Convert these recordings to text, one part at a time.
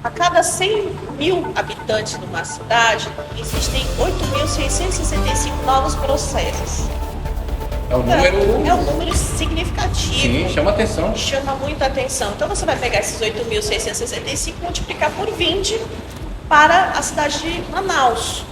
A cada 100 mil habitantes de uma cidade, existem 8.665 novos processos. É um número. É um número significativo. Sim, chama atenção. Chama muita atenção. Então você vai pegar esses 8.665 e multiplicar por 20 para a cidade de Manaus.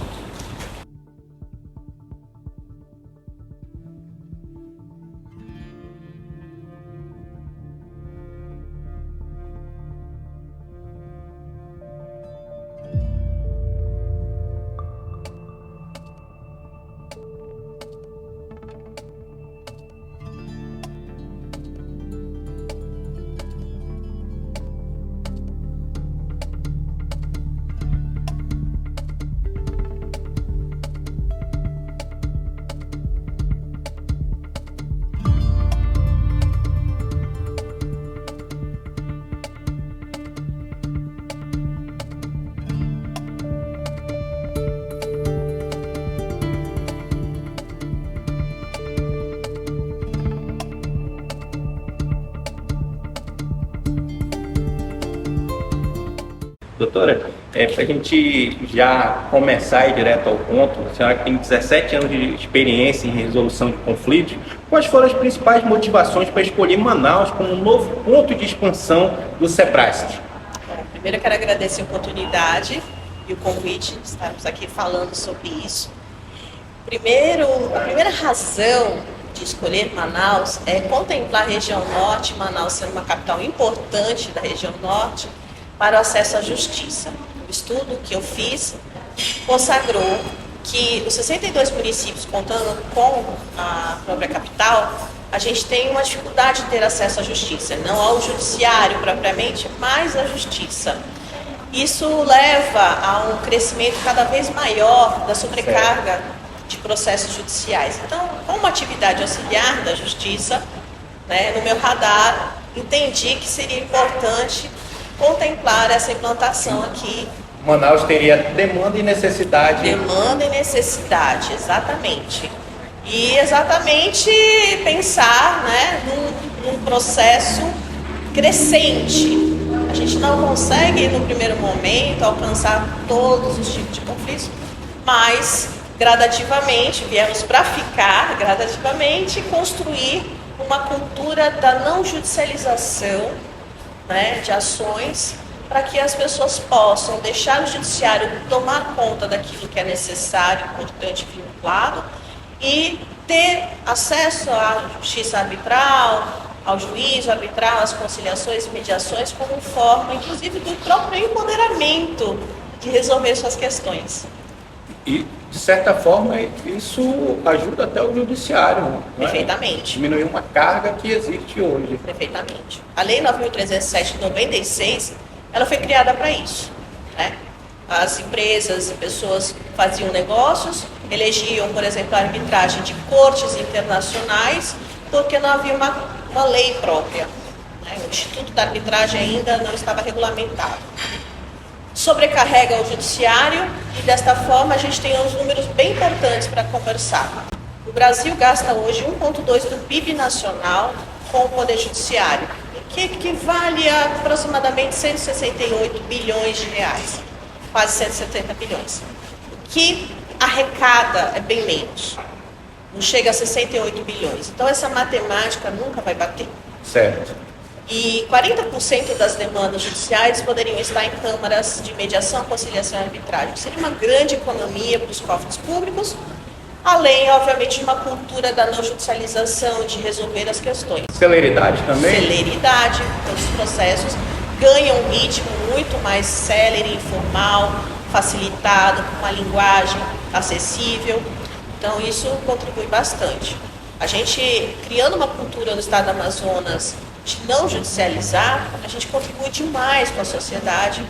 Doutora, para a gente já começar a ir direto ao ponto, a senhora que tem 17 anos de experiência em resolução de conflitos, quais foram as principais motivações para escolher Manaus como um novo ponto de expansão do Sebrae? Bom, primeiro eu quero agradecer a oportunidade e o convite de estarmos aqui falando sobre isso. A primeira razão de escolher Manaus é contemplar a região norte, Manaus sendo uma capital importante da região norte, para o acesso à justiça. O estudo que eu fiz consagrou que os 62 municípios, contando com a própria capital, a gente tem uma dificuldade de ter acesso à justiça, não ao judiciário propriamente, mas à justiça. Isso leva a um crescimento cada vez maior da sobrecarga de processos judiciais. Então, como atividade auxiliar da justiça, no meu radar, entendi que seria importante contemplar essa implantação aqui. Manaus teria demanda e necessidade. Demanda e necessidade, exatamente. E exatamente pensar num processo crescente. A gente não consegue, no primeiro momento, alcançar todos os tipos de conflitos, mas gradativamente, viemos para ficar, gradativamente, construir uma cultura da não judicialização de ações, para que as pessoas possam deixar o judiciário tomar conta daquilo que é necessário, importante e vinculado, e ter acesso à justiça arbitral, ao juízo arbitral, às conciliações e mediações, como forma, inclusive, do próprio empoderamento de resolver suas questões. E, de certa forma, isso ajuda até o judiciário. Perfeitamente. Diminuir uma carga que existe hoje. Perfeitamente. A Lei 9.307 de 96, ela foi criada para isso. As empresas e pessoas faziam negócios, elegiam, por exemplo, a arbitragem de cortes internacionais, porque não havia uma lei própria. O Instituto da Arbitragem ainda não estava regulamentado. Sobrecarrega o judiciário e, desta forma, a gente tem uns números bem importantes para conversar. O Brasil gasta hoje 1,2% do PIB nacional com o Poder Judiciário, que equivale a aproximadamente 168 bilhões de reais, quase 170 bilhões. O que arrecada é bem menos, não chega a 68 bilhões. Então, essa matemática nunca vai bater. Certo. E 40% das demandas judiciais poderiam estar em câmaras de mediação, conciliação e arbitragem. Seria uma grande economia para os cofres públicos, além, obviamente, de uma cultura da não judicialização, de resolver as questões. Celeridade também? Celeridade, então os processos ganham um ritmo muito mais célere, informal, facilitado, com uma linguagem acessível. Então, isso contribui bastante. A gente, criando uma cultura no estado do Amazonas de não judicializar, a gente contribui demais com a sociedade,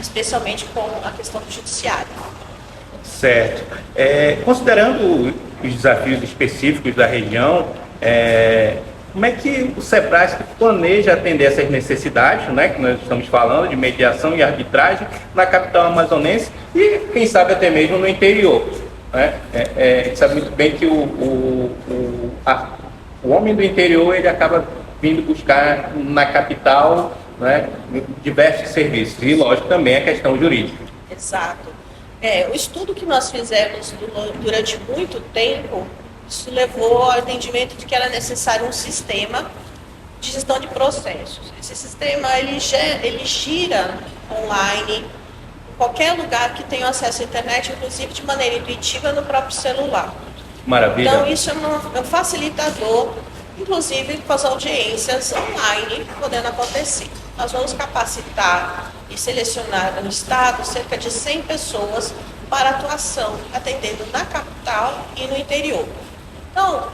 especialmente com a questão do judiciário. Certo. Considerando os desafios específicos da região, como é que o Sebrae planeja atender essas necessidades, que nós estamos falando, de mediação e arbitragem na capital amazonense e, quem sabe, até mesmo no interior? A gente sabe muito bem que o homem do interior ele acaba vindo buscar na capital né, diversos serviços. E, lógico, também a questão jurídica. Exato. O estudo que nós fizemos durante muito tempo, isso levou ao entendimento de que era necessário um sistema de gestão de processos. Esse sistema ele gira online, em qualquer lugar que tenha acesso à internet, inclusive de maneira intuitiva no próprio celular. Maravilha. Então isso é um facilitador, inclusive com as audiências online podendo acontecer. Nós vamos capacitar e selecionar no estado cerca de 100 pessoas para atuação, atendendo na capital e no interior. Então,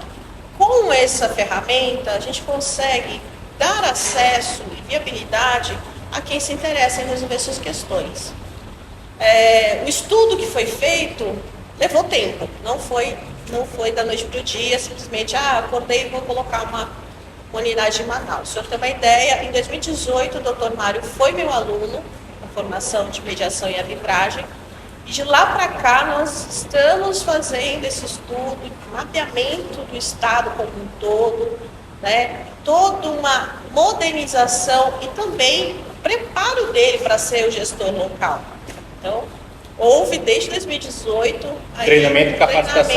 com essa ferramenta, a gente consegue dar acesso e viabilidade a quem se interessa em resolver suas questões. O estudo que foi feito levou tempo, não foi da noite para o dia, simplesmente, acordei e vou colocar uma unidade em Manaus. O senhor tem uma ideia, em 2018 o Dr. Mário foi meu aluno na formação de mediação e arbitragem, e de lá para cá nós estamos fazendo esse estudo, mapeamento do Estado como um todo, né? Toda uma modernização e também preparo dele para ser o gestor local. Então, houve desde 2018 treinamento e capacitação.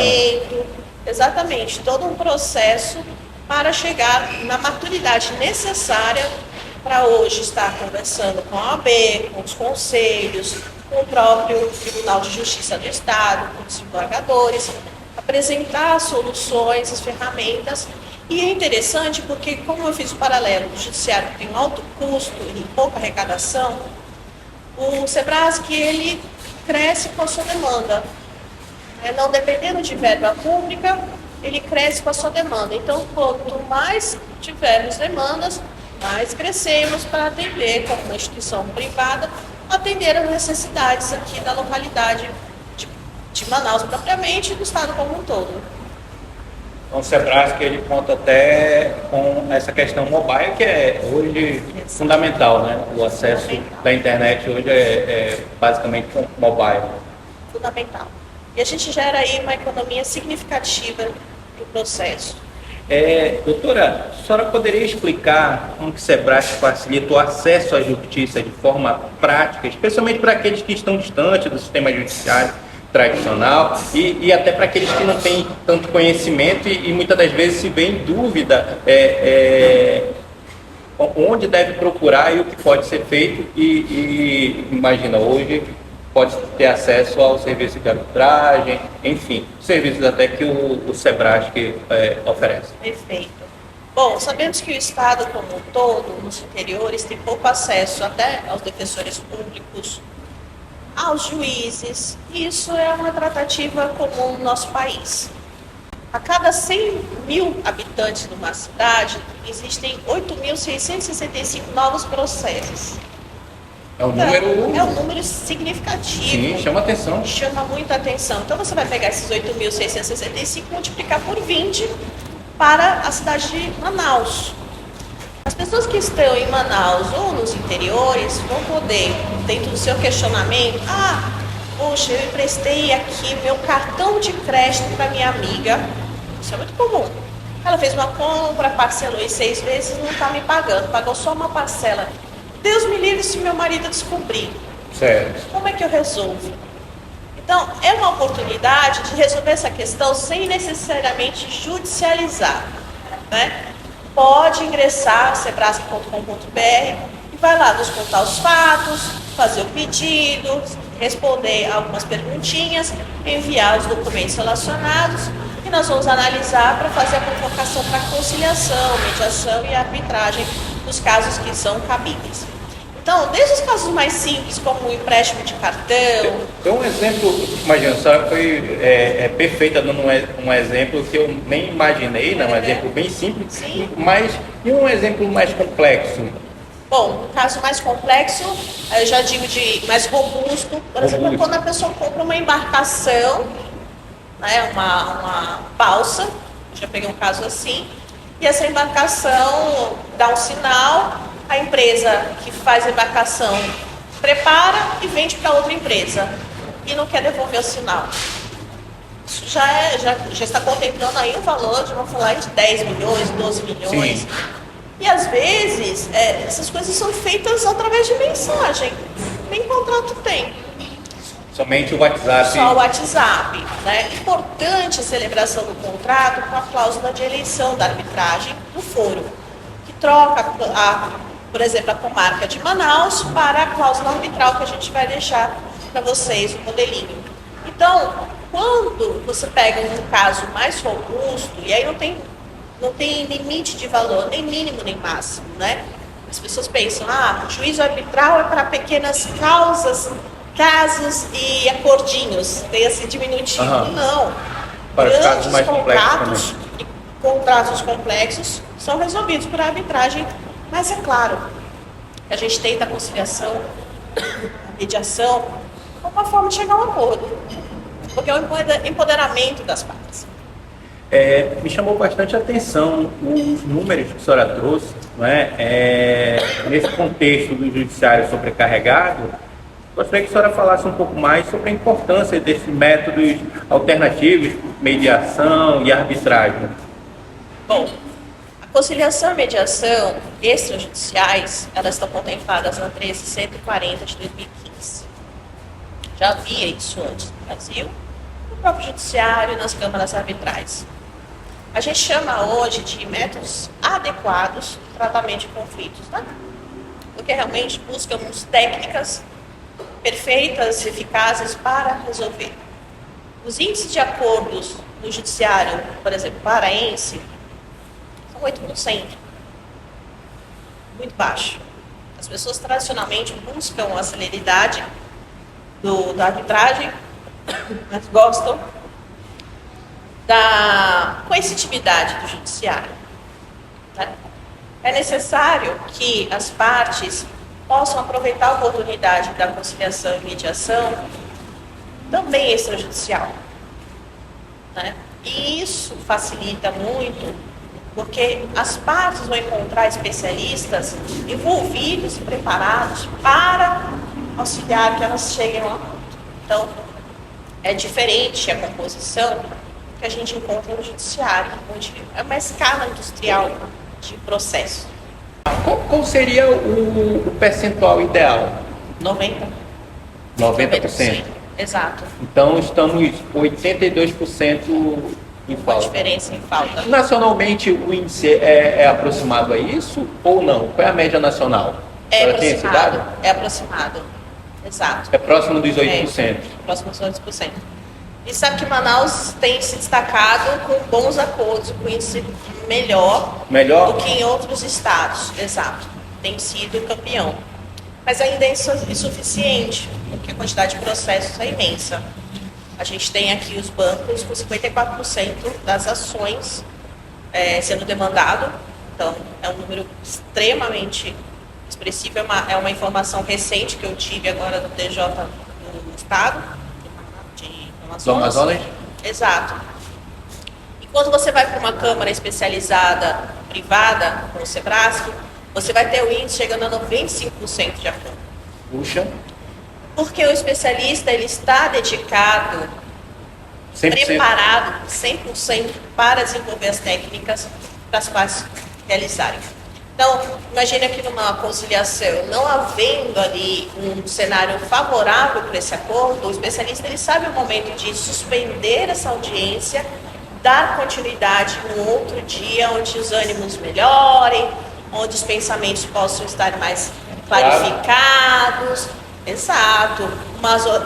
Exatamente, todo um processo para chegar na maturidade necessária para hoje estar conversando com a OAB, com os conselhos, com o próprio Tribunal de Justiça do Estado, com os desembargadores, apresentar as soluções, as ferramentas. E é interessante porque, como eu fiz o paralelo do judiciário que tem um alto custo e pouca arrecadação, o SEBRASC ele cresce com a sua demanda. Não dependendo de verba pública, ele cresce com a sua demanda. Então, quanto mais tivermos demandas, mais crescemos para atender, como uma instituição privada, atender as necessidades aqui da localidade de Manaus propriamente e do estado como um todo. Então, o SEBRASC ele conta até com essa questão mobile, que é hoje fundamental, né? O acesso da internet hoje é basicamente mobile. Fundamental. E a gente gera aí uma economia significativa do processo. Doutora, a senhora poderia explicar como que o SEBRASC facilita o acesso à justiça de forma prática, especialmente para aqueles que estão distantes do sistema judiciário tradicional e até para aqueles que não têm tanto conhecimento e muitas das vezes se vê em dúvida onde deve procurar e o que pode ser feito e imagina, hoje pode ter acesso ao serviço de arbitragem, enfim, serviços até que o SEBRASC oferece. Perfeito. Bom, sabemos que o Estado como um todo, nos interiores, tem pouco acesso até aos defensores públicos, aos juízes. Isso é uma tratativa comum no nosso país. A cada 100 mil habitantes numa cidade, existem 8.665 novos processos. É um número... É um número significativo. Sim, chama atenção. Chama muita atenção. Então você vai pegar esses 8.665 e multiplicar por 20 para a cidade de Manaus. As pessoas que estão em Manaus ou nos interiores vão poder, dentro do seu questionamento, poxa, eu emprestei aqui meu cartão de crédito para minha amiga. Isso é muito comum. Ela fez uma compra, parcelou em 6 vezes e não está me pagando. Pagou só uma parcela. Deus me livre se meu marido descobrir. Certo. Como é que eu resolvo? Então, é uma oportunidade de resolver essa questão sem necessariamente judicializar, né? Pode ingressar sebrasc.com.br e vai lá nos contar os fatos, fazer o pedido, responder algumas perguntinhas, enviar os documentos relacionados e nós vamos analisar para fazer a convocação para conciliação, mediação e arbitragem dos casos que são cabíveis. Então, desde os casos mais simples, como o empréstimo de cartão... Tem um exemplo, imagina, a senhora foi perfeita dando um exemplo que eu nem imaginei, né? Um exemplo bem simples, Sim. Mas e um exemplo mais complexo? Bom, no caso mais complexo, eu já digo de mais robusto, por exemplo, quando a pessoa compra uma embarcação, né, uma balsa, já peguei um caso assim, e essa embarcação dá um sinal, a empresa que faz a embarcação prepara e vende para outra empresa e não quer devolver o sinal. Isso já está contemplando aí um valor de, vamos falar, de 10 milhões, 12 milhões. Sim. E às vezes essas coisas são feitas através de mensagem. Nem contrato tem. Somente o WhatsApp. Só o WhatsApp. Né? Importante a celebração do contrato com a cláusula de eleição da arbitragem do foro, que troca, por exemplo, a comarca de Manaus para a cláusula arbitral que a gente vai deixar para vocês, o modelinho. Então, quando você pega um caso mais robusto, e aí não tem limite de valor, nem mínimo nem máximo, né? As pessoas pensam, juízo arbitral é para pequenas casos e acordinhos, tem esse diminutivo. Não. Para os casos mais complexos e contratos complexos são resolvidos por arbitragem, mas é claro, a gente tenta a conciliação, a mediação, como uma forma de chegar a um acordo, porque é o empoderamento das partes. Me chamou bastante a atenção os números que a senhora trouxe, não é? Nesse contexto do judiciário sobrecarregado. Gostaria que a senhora falasse um pouco mais sobre a importância desses métodos alternativos, mediação e arbitragem. Bom, a conciliação e mediação extrajudiciais, elas estão contempladas na 13.140 de 2015. Já havia isso antes no Brasil, no próprio judiciário e nas câmaras arbitrais. A gente chama hoje de métodos adequados de tratamento de conflitos, né? Porque realmente buscamos técnicas perfeitas, eficazes para resolver. Os índices de acordos no judiciário, por exemplo, paraense, são 8%. Muito baixo. As pessoas tradicionalmente buscam a celeridade da arbitragem, mas gostam da coercitividade do judiciário. Né? É necessário que as partes possam aproveitar a oportunidade da conciliação e mediação também extrajudicial. Né? E isso facilita muito, porque as partes vão encontrar especialistas envolvidos e preparados para auxiliar que elas cheguem ao acordo. Então, é diferente a composição que a gente encontra no judiciário, onde é uma escala industrial de processo. Qual seria o percentual ideal? 90%. Exato. Então, estamos 82% em Com falta. diferença em falta. Nacionalmente, o índice é aproximado a isso ou não? Qual é a média nacional? É aproximado. É aproximado. Exato. É próximo dos 8%. Próximo dos 8%. E sabe que Manaus tem se destacado com bons acordos, com índice melhor do que em outros estados. Exato. Tem sido campeão. Mas ainda é insuficiente, porque a quantidade de processos é imensa. A gente tem aqui os bancos com 54% das ações sendo demandado. Então, é um número extremamente expressivo. É uma informação recente que eu tive agora do TJ do Estado, do Amazonas? Exato. E quando você vai para uma câmara especializada, privada, como o Sebrasc, você vai ter o índice chegando a 95% de acordo. Puxa. Porque o especialista ele está dedicado, 100%. preparado 100% para desenvolver as técnicas para as partes realizarem. Então, imagina que numa conciliação, não havendo ali um cenário favorável para esse acordo, o especialista ele sabe o momento de suspender essa audiência, dar continuidade num outro dia, onde os ânimos melhorem, onde os pensamentos possam estar mais clarificados. Exato.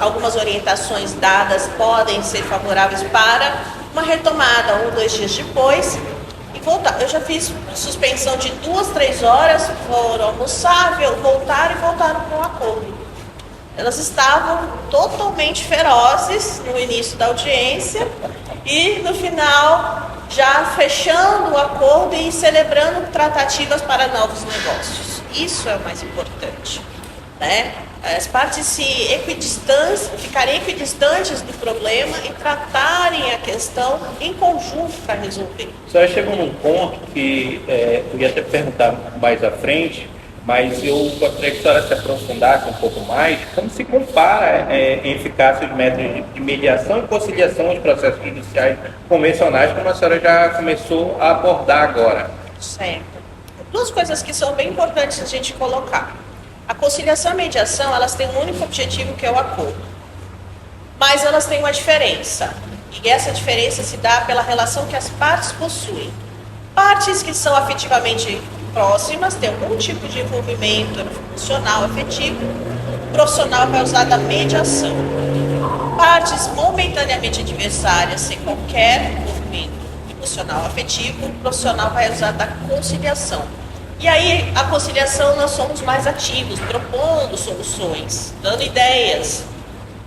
Algumas orientações dadas podem ser favoráveis para uma retomada 1 ou 2 dias depois e voltar. Eu já fiz suspensão de 2, 3 horas, foram almoçar, voltaram e voltaram com um acordo. Elas estavam totalmente ferozes no início da audiência e no final já fechando o acordo e celebrando tratativas para novos negócios. Isso é o mais importante, né? As partes ficarem equidistantes do problema e tratarem a questão em conjunto para resolver. A senhora chegou num ponto que eu ia até perguntar mais à frente, mas eu gostaria que a senhora se aprofundasse um pouco mais. Como se compara em eficácia os métodos de mediação e conciliação aos processos judiciais convencionais, como a senhora já começou a abordar agora? Certo. duas coisas que são bem importantes a gente colocar. A conciliação e a mediação, elas têm um único objetivo, que é o acordo. Mas elas têm uma diferença. E essa diferença se dá pela relação que as partes possuem. Partes que são afetivamente próximas, têm algum tipo de envolvimento emocional, afetivo, o profissional vai usar da mediação. Partes momentaneamente adversárias, sem qualquer envolvimento emocional, afetivo, o profissional vai usar da conciliação. E aí, a conciliação, nós somos mais ativos, propondo soluções, dando ideias.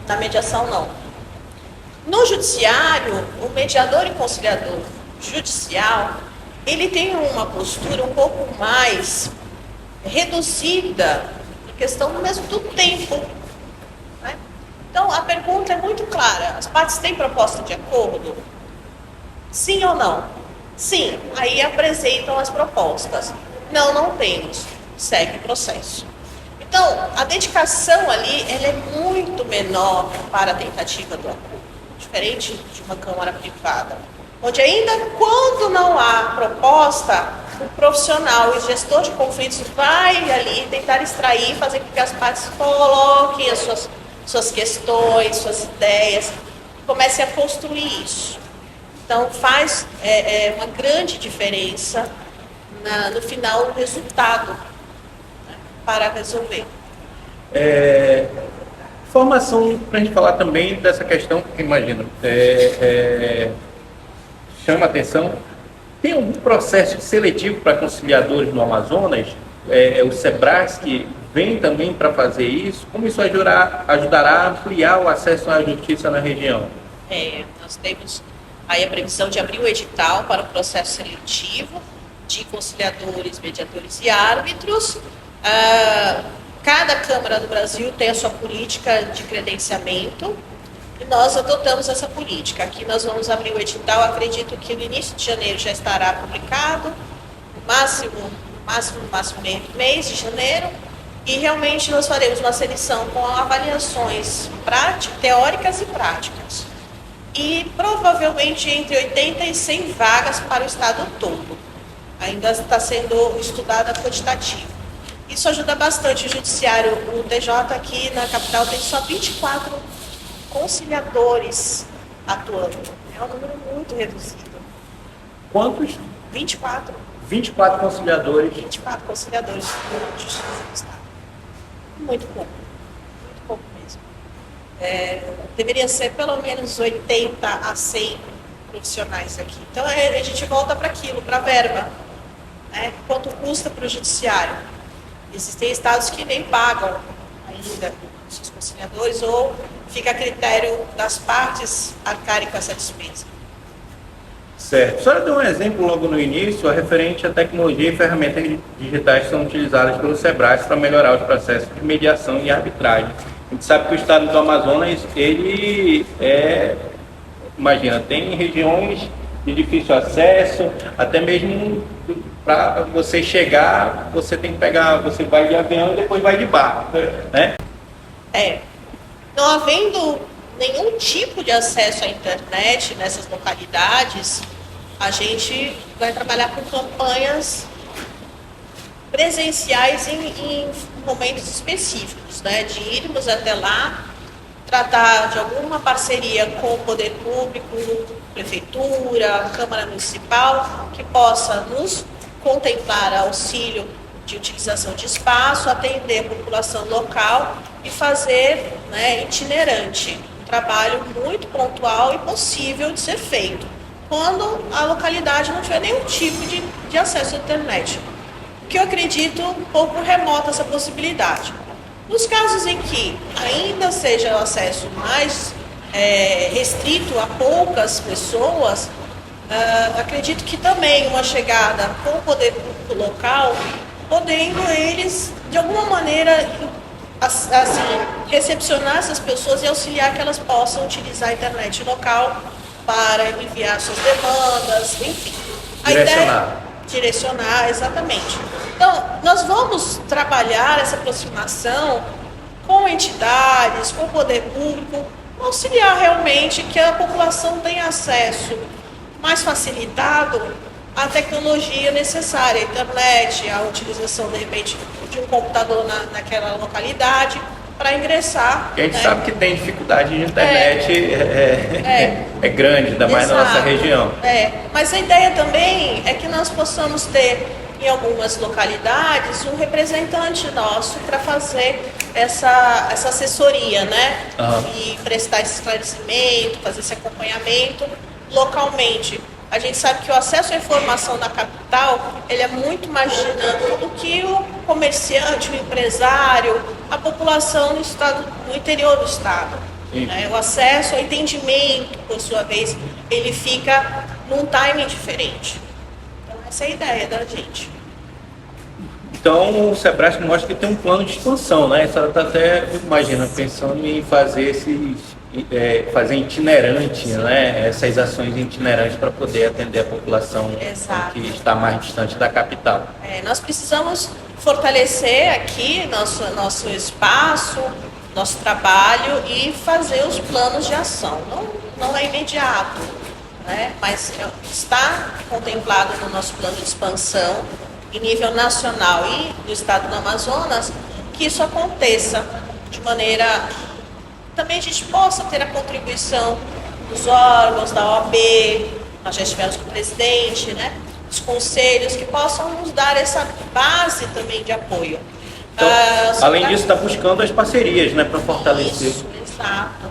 Na mediação, não. No judiciário, o mediador e conciliador judicial, ele tem uma postura um pouco mais reduzida, em questão mesmo do tempo. Né? Então, a pergunta é muito clara. As partes têm proposta de acordo? Sim ou não? Sim. Aí apresentam as propostas. Não, não temos. Segue o processo. Então, a dedicação ali, ela é muito menor para a tentativa do acordo, diferente de uma câmara privada, onde ainda quando não há proposta, o profissional, o gestor de conflitos vai ali tentar extrair, fazer com que as partes coloquem as suas questões, suas ideias, comecem a construir isso. Então, faz uma grande diferença no final, o resultado, né, para resolver. Formação, para a gente falar também dessa questão, porque imagina, chama atenção, tem algum processo seletivo para conciliadores no Amazonas? O SEBRASC vem também para fazer isso? Como isso ajudará a ampliar o acesso à justiça na região? Nós temos aí a previsão de abrir o edital para o processo seletivo de conciliadores, mediadores e árbitros. Cada Câmara do Brasil tem a sua política de credenciamento e nós adotamos essa política. Aqui nós vamos abrir o edital, acredito que no início de janeiro já estará publicado, no máximo mês de janeiro, e realmente nós faremos uma seleção com avaliações teóricas e práticas. E provavelmente entre 80 e 100 vagas para o estado todo. Ainda está sendo estudada a quantitativa. Isso ajuda bastante o judiciário. O TJ aqui na capital tem só 24 conciliadores atuando. É um número muito reduzido. Quantos? 24. 24 conciliadores. 24 conciliadores de justiça do estado. Muito pouco. Muito pouco mesmo. Deveria ser pelo menos 80 a 100 profissionais aqui. Então a gente volta para aquilo, para a verba. Né? Quanto custa para o judiciário? Existem estados que nem pagam ainda os seus conciliadores ou fica a critério das partes arcarem com essa despesa. Certo. A senhora deu um exemplo logo no início, referente à tecnologia e ferramentas digitais que são utilizadas pelo SEBRASC para melhorar os processos de mediação e arbitragem. A gente sabe que o estado do Amazonas, ele imagina, tem regiões de difícil acesso, até mesmo para você chegar, você tem que pegar, você vai de avião e depois vai de barco, né? Não havendo nenhum tipo de acesso à internet nessas localidades, a gente vai trabalhar com campanhas presenciais em momentos específicos, né? De irmos até lá, tratar de alguma parceria com o poder público, prefeitura, Câmara Municipal, que possa nos contemplar auxílio de utilização de espaço, atender a população local e fazer, né, itinerante, um trabalho muito pontual e possível de ser feito, quando a localidade não tiver nenhum tipo de acesso à internet. O que eu acredito um pouco remoto essa possibilidade. Nos casos em que ainda seja o acesso mais restrito a poucas pessoas, acredito que também uma chegada com o poder público local, podendo eles, de alguma maneira, assim, recepcionar essas pessoas e auxiliar que elas possam utilizar a internet local para enviar suas demandas, enfim. Direcionar, exatamente. Então, nós vamos trabalhar essa aproximação com entidades, com o poder público, auxiliar realmente que a população tenha acesso mais facilitado a tecnologia necessária, a internet, a utilização, de repente, de um computador naquela localidade para ingressar. E a gente né? sabe que tem dificuldade de internet, é grande, ainda mais na nossa região. Mas a ideia também é que nós possamos ter, em algumas localidades, um representante nosso para fazer essa assessoria, né? E prestar esse esclarecimento, fazer esse acompanhamento localmente. A gente sabe que o acesso à informação na capital, ele é muito mais dinâmico do que o comerciante, o empresário, a população no interior do estado. Né? O acesso ao entendimento, por sua vez, ele fica num timing diferente. Então, essa é a ideia da gente. Então, o Sebrae mostra que tem um plano de expansão, né? A senhora está até, imagina, pensando em fazer fazer itinerante, né? Essas ações itinerantes para poder atender a população que está mais distante da capital. Nós precisamos fortalecer aqui nosso espaço, nosso trabalho e fazer os planos de ação. Não é imediato, né? Mas está contemplado no nosso plano de expansão em nível nacional e do estado do Amazonas que isso aconteça de maneira também a gente possa ter a contribuição dos órgãos, da OAB, nós já estivemos com o presidente, né? Os conselhos que possam nos dar essa base também de apoio. Então, além disso, está buscando as parcerias, né, para fortalecer. Isso, exato.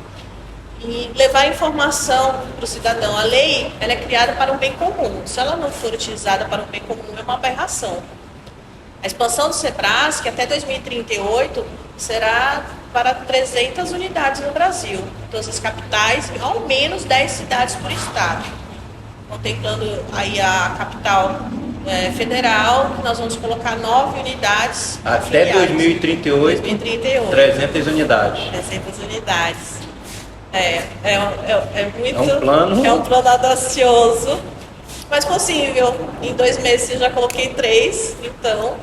E levar informação para o cidadão. A lei, ela é criada para um bem comum. Se ela não for utilizada para um bem comum, é uma aberração. A expansão do Sebrae, que até 2038 será para 300 unidades no Brasil, todas as capitais, ao menos 10 cidades por estado. Contemplando aí a capital federal, nós vamos colocar 9 unidades. Até 2038, 300 unidades. 300 unidades. Muito, é um plano audacioso, mas possível. Em 2 meses eu já coloquei 3, então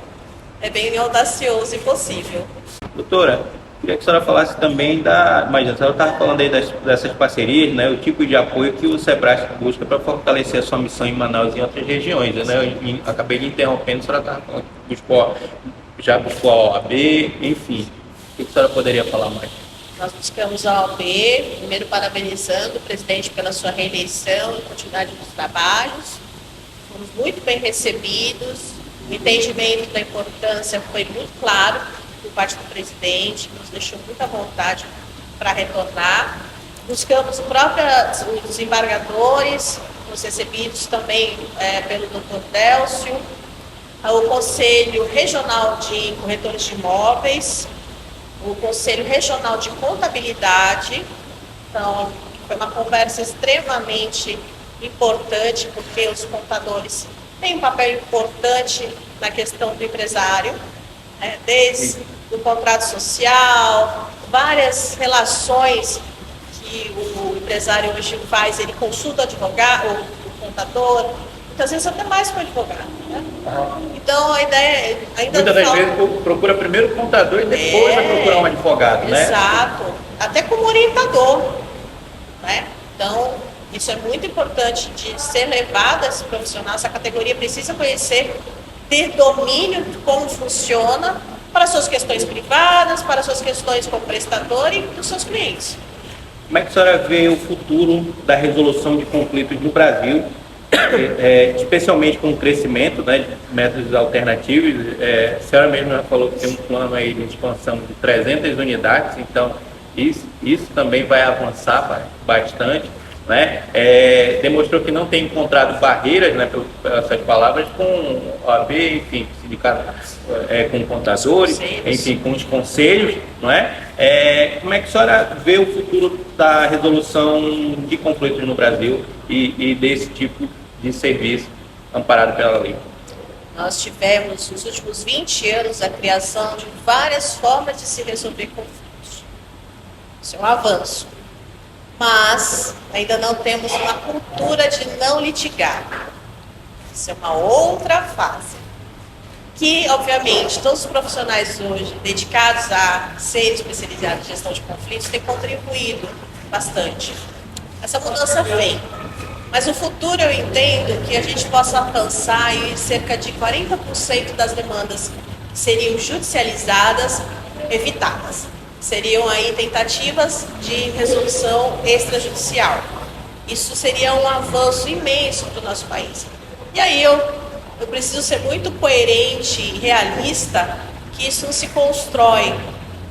é bem audacioso e possível. Doutora, queria que a senhora falasse também imagina, a senhora estava falando aí dessas parcerias, né, o tipo de apoio que o Sebrae busca para fortalecer a sua missão em Manaus e em outras regiões, né? Eu acabei de interrompendo, a senhora estava falando que já buscou a OAB, enfim. O que a senhora poderia falar mais? Nós buscamos a OAB, primeiro parabenizando o presidente pela sua reeleição e continuidade dos trabalhos. Fomos muito bem recebidos, o entendimento da importância foi muito claro por parte do presidente, nos deixou muita vontade para retornar. Buscamos os desembargadores, os recebidos também pelo Dr. Délcio, o Conselho Regional de Corretores de Imóveis, o Conselho Regional de Contabilidade. Então, foi uma conversa extremamente importante, porque os contadores têm um papel importante na questão do empresário, desde o contrato social, várias relações que o empresário hoje faz, ele consulta o advogado, o contador, muitas vezes até mais que o advogado. Né? Então a ideia ainda muitas das vezes procura primeiro o contador e depois vai procurar um advogado, né? Exato, até como orientador, né? Então isso é muito importante de ser levado a esse profissional, essa categoria precisa conhecer, ter domínio de como funciona para suas questões privadas, para suas questões como prestador e dos seus clientes. Como é que a senhora vê o futuro da resolução de conflitos no Brasil, especialmente com o crescimento, né, de métodos alternativos? A senhora mesma já falou que tem um plano aí de expansão de 300 unidades, então isso também vai avançar bastante. Né? Demonstrou que não tem encontrado barreiras, né, pelas suas palavras, com a OAB, enfim, sindicato, com contadores, enfim, com os conselhos, não é? Como é que a senhora vê o futuro da resolução de conflitos no Brasil e desse tipo de serviço amparado pela lei? Nós tivemos, nos últimos 20 anos, a criação de várias formas de se resolver conflitos. Isso é um avanço. Mas ainda não temos uma cultura de não litigar. Isso é uma outra fase. Que, obviamente, todos os profissionais hoje dedicados a ser especializados em gestão de conflitos têm contribuído bastante. Essa mudança vem. Mas no futuro eu entendo que a gente possa alcançar e cerca de 40% das demandas que seriam judicializadas, evitadas. Seriam aí tentativas de resolução extrajudicial. Isso seria um avanço imenso para o nosso país. E aí eu preciso ser muito coerente e realista que isso não se constrói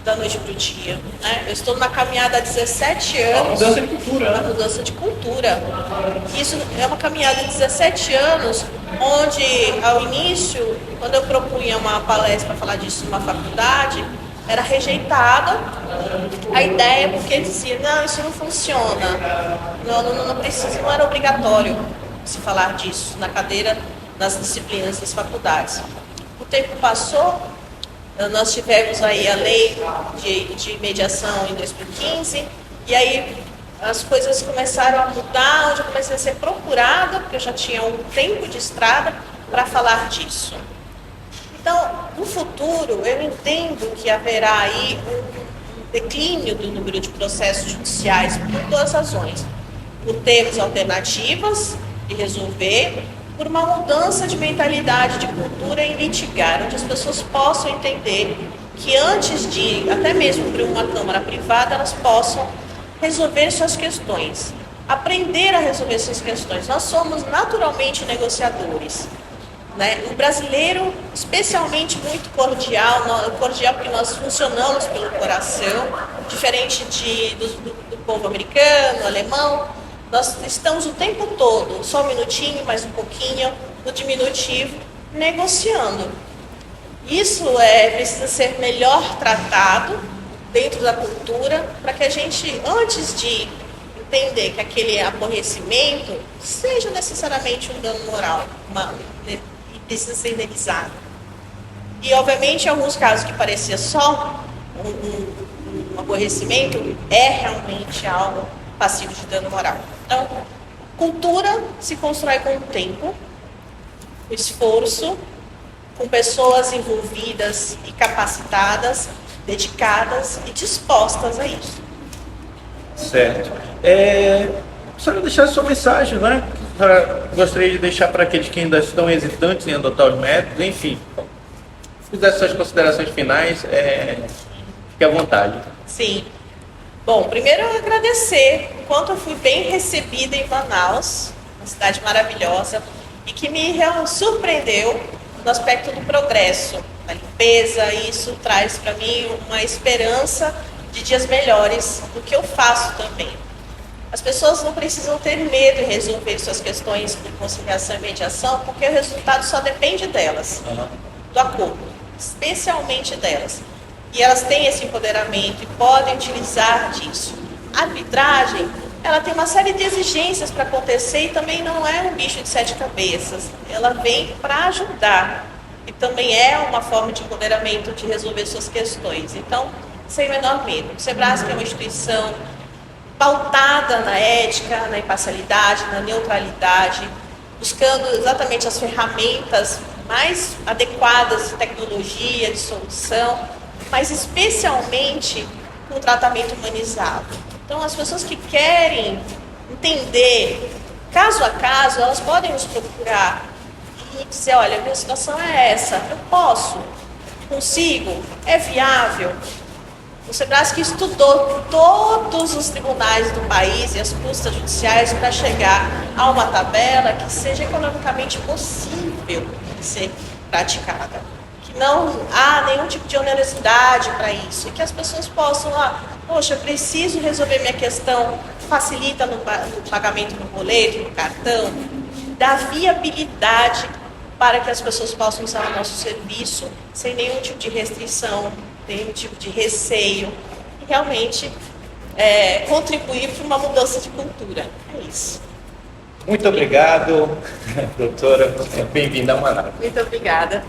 da noite para o dia. Né? Eu estou numa caminhada há 17 anos. Uma mudança de cultura. Uma mudança de cultura. Isso é uma caminhada de 17 anos, onde ao início, quando eu propunha uma palestra para falar disso numa faculdade, era rejeitada a ideia porque dizia, não, isso não funciona, não precisa, não era obrigatório se falar disso na cadeira, nas disciplinas das faculdades. O tempo passou, nós tivemos aí a lei de mediação em 2015, e aí as coisas começaram a mudar, onde eu comecei a ser procurada, porque eu já tinha um tempo de estrada para falar disso. Então, no futuro, eu entendo que haverá aí um declínio do número de processos judiciais por duas razões. Por termos alternativas de resolver, por uma mudança de mentalidade, de cultura em litigar, onde as pessoas possam entender que antes de, até mesmo para uma câmara privada, elas possam resolver suas questões, aprender a resolver suas questões. Nós somos naturalmente negociadores. Né? O brasileiro, especialmente muito cordial porque nós funcionamos pelo coração, diferente do povo americano, alemão, nós estamos o tempo todo, só um minutinho, mais um pouquinho, no diminutivo, negociando. Isso precisa ser melhor tratado dentro da cultura, para que a gente, antes de entender que aquele aborrecimento seja necessariamente um dano moral, precisa ser indenizado. E, obviamente, em alguns casos que parecia só um aborrecimento, é realmente algo passivo de dano moral. Então, cultura se constrói com o tempo, o esforço, com pessoas envolvidas e capacitadas, dedicadas e dispostas a isso. Certo. Gostaria de deixar a sua mensagem, né? Gostaria de deixar para aqueles que ainda estão hesitantes em adotar os métodos, enfim. Se fizer suas considerações finais, fique à vontade. Sim. Bom, primeiro eu agradecer o quanto eu fui bem recebida em Manaus, uma cidade maravilhosa, e que me surpreendeu no aspecto do progresso, da limpeza, e isso traz para mim uma esperança de dias melhores do que eu faço também. As pessoas não precisam ter medo de resolver suas questões de conciliação e mediação, porque o resultado só depende delas, do acordo, especialmente delas. E elas têm esse empoderamento e podem utilizar disso. A arbitragem, ela tem uma série de exigências para acontecer e também não é um bicho de 7 cabeças. Ela vem para ajudar e também é uma forma de empoderamento de resolver suas questões. Então, sem o menor medo. O Sebrasc é uma instituição pautada na ética, na imparcialidade, na neutralidade, buscando exatamente as ferramentas mais adequadas de tecnologia, de solução, mas especialmente com o tratamento humanizado. Então, as pessoas que querem entender, caso a caso, elas podem nos procurar e dizer, olha, a minha situação é essa, eu posso, consigo, é viável. O Sebrasc estudou todos os tribunais do país e as custas judiciais para chegar a uma tabela que seja economicamente possível de ser praticada. Que não há nenhum tipo de onerosidade para isso e que as pessoas possam, poxa, eu preciso resolver minha questão, facilita no pagamento no boleto, no cartão, dá viabilidade para que as pessoas possam usar o nosso serviço sem nenhum tipo de restrição, nenhum tipo de receio e realmente contribuir para uma mudança de cultura. É isso. Muito obrigado, doutora. Bem-vinda a Manaus. Muito obrigada.